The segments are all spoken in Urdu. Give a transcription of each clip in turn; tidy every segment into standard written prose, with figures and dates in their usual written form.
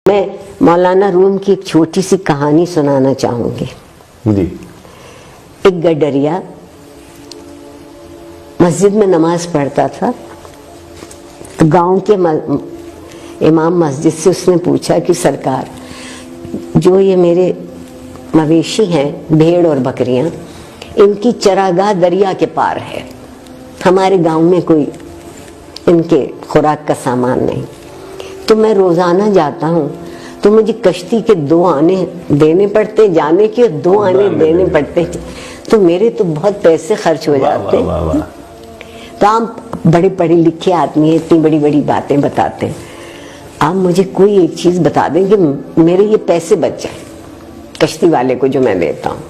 میں مولانا روم کی ایک چھوٹی سی کہانی سنانا چاہوں گی. جی. ایک گڈریا مسجد میں نماز پڑھتا تھا تو گاؤں کے امام مسجد سے اس نے پوچھا کہ سرکار، جو یہ میرے مویشی ہیں بھیڑ اور بکریاں، ان کی چراگاہ دریا کے پار ہے، ہمارے گاؤں میں کوئی ان کے خوراک کا سامان نہیں، تو میں روزانہ جاتا ہوں تو مجھے کشتی کے 2 آنے دینے پڑتے، جانے کے 2 آنے دینے پڑتے، تو میرے تو بہت پیسے خرچ ہو جاتے. تو آپ بڑے پڑھے لکھے آدمی ہیں، اتنی بڑی بڑی باتیں بتاتے ہیں، آپ مجھے کوئی ایک چیز بتا دیں کہ میرے یہ پیسے بچ جائیں کشتی والے کو جو میں دیتا ہوں.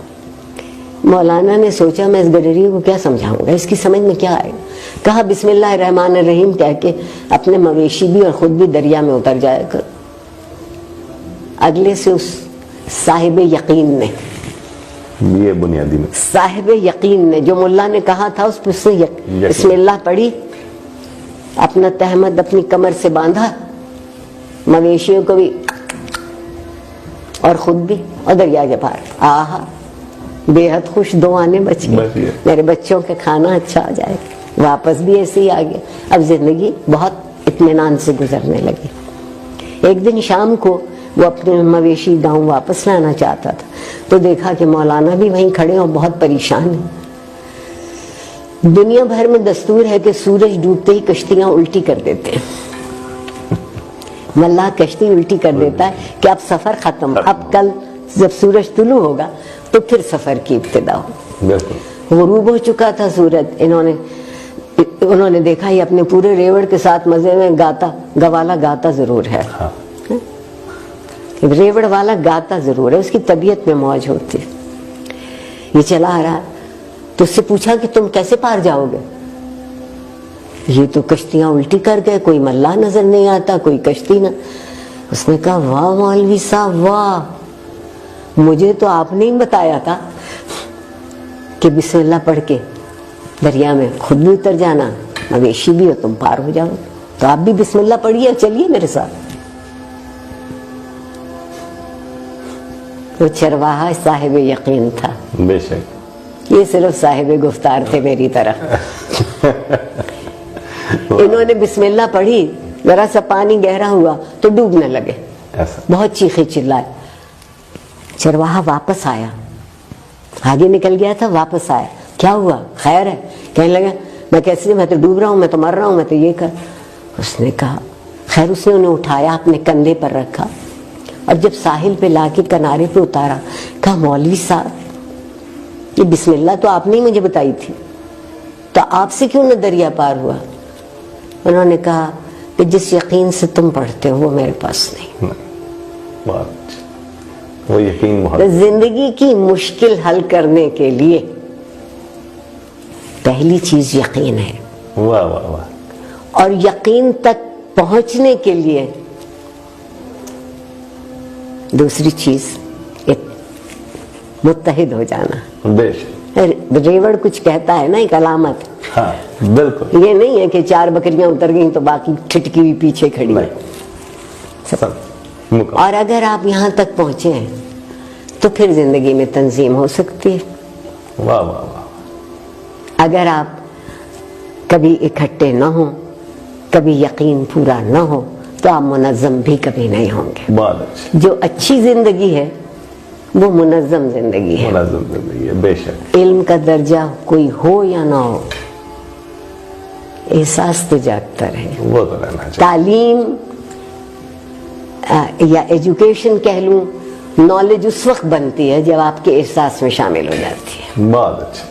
مولانا نے سوچا میں اس گڈریے کو کیا سمجھاؤں گا، اس کی سمجھ میں کیا آئے گا. کہا بسم اللہ الرحمن الرحیم کہہ کے اپنے مویشی بھی اور خود بھی دریا میں اتر جایا کر. اگلے سے اس صاحب یقین نے، یہ بنیادی میں صاحب یقین نے جو ملا نے کہا تھا اس پر سے بسم اللہ پڑھی، اپنا تہمد اپنی کمر سے باندھا، مویشیوں کو بھی اور خود بھی، اور دریا کے پار. آہا بے حد خوش، 2 آنے بچ گئے، میرے بچوں کے کھانا اچھا آ جائے گا. واپس بھی ایسے ہی آ گیا. اب زندگی بہت اطمینان سے گزرنے لگی. ایک دن شام کو وہ اپنے مویشی گاؤں واپس لانا چاہتا تھا تو دیکھا کہ مولانا بھی وہیں کھڑے اور بہت پریشان ہیں. دنیا بھر میں دستور ہے کہ سورج ڈوبتے ہی کشتیاں الٹی کر دیتے ہیں. ملا کشتی الٹی کر دیتا ہے کہ اب سفر ختم، اب کل جب سورج طلوع ہوگا تو پھر سفر کی ابتدا ہو. غروب ہو چکا تھا سورج. انہوں نے دیکھا یہ اپنے پورے ریوڑ کے ساتھ مزے میں گوالا گاتا ضرور ہے، ریوڑ والا گاتا ضرور ہے، اس کی طبیعت میں موج ہوتی. یہ چلا آ رہا تو اس سے پوچھا کہ تم کیسے پار جاؤ گے؟ یہ تو کشتیاں الٹی کر گئے، کوئی ملا نظر نہیں آتا، کوئی کشتی نہ. اس نے کہا واہ مولوی صاحب واہ، مجھے تو آپ نے ہی بتایا تھا کہ بسم اللہ پڑھ کے دریا میں خود بھی اتر جانا، مویشی بھی ہو تم پار ہو جاؤ. تو آپ بھی بسم اللہ پڑھیے، چلیے میرے ساتھ. وہ چرواہا صاحب یقین تھا. بے شک یہ صرف صاحب گفتار تھے میری طرح. انہوں نے بسم اللہ پڑھی، ذرا سا پانی گہرا ہوا تو ڈوبنے لگے، بہت چیخے چلائے. چرواہا واپس آیا، آگے نکل گیا تھا، واپس آیا. کیا ہوا، خیر ہے؟ کہنے لگا میں کیسے، میں تو ڈوب رہا ہوں، میں تو مر رہا ہوں، میں تو یہ کر. اس نے کہا خیر. اس نے انہیں اٹھایا، اپنے کندھے پر رکھا اور جب ساحل پہ لا کے کنارے پہ اتارا، کہا مولوی صاحب یہ بسم اللہ تو آپ نے ہی مجھے بتائی تھی، تو آپ سے کیوں نہ دریا پار ہوا؟ انہوں نے کہا کہ جس یقین سے تم پڑھتے ہو وہ میرے پاس نہیں. وہ یقین زندگی کی مشکل حل کرنے کے لیے پہلی چیز یقین ہے. واہ واہ واہ. اور یقین تک پہنچنے کے لیے دوسری چیز متحد ہو جانا. بے شک. ریوڑ کچھ کہتا ہے نا، ایک علامت. ہاں بالکل. یہ نہیں ہے کہ 4 بکریاں اتر گئیں تو باقی ٹھٹکی ہوئی پیچھے کھڑی ہے. اور اگر آپ یہاں تک پہنچے ہیں تو پھر زندگی میں تنظیم ہو سکتی ہے. واہ واہ واہ. اگر آپ کبھی اکٹھے نہ ہوں، کبھی یقین پورا نہ ہو تو آپ منظم بھی کبھی نہیں ہوں گے. بہت اچھا. جو اچھی زندگی ہے وہ منظم زندگی ہے. منظم زندگی ہے. بے شک. علم کا درجہ کوئی ہو یا نہ ہو، احساس تو جاگتا رہے. وہ تو رہنا چاہیے. تعلیم یا ایجوکیشن کہہ لوں، نالج اس وقت بنتی ہے جب آپ کے احساس میں شامل ہو جاتی ہے. بہت اچھا.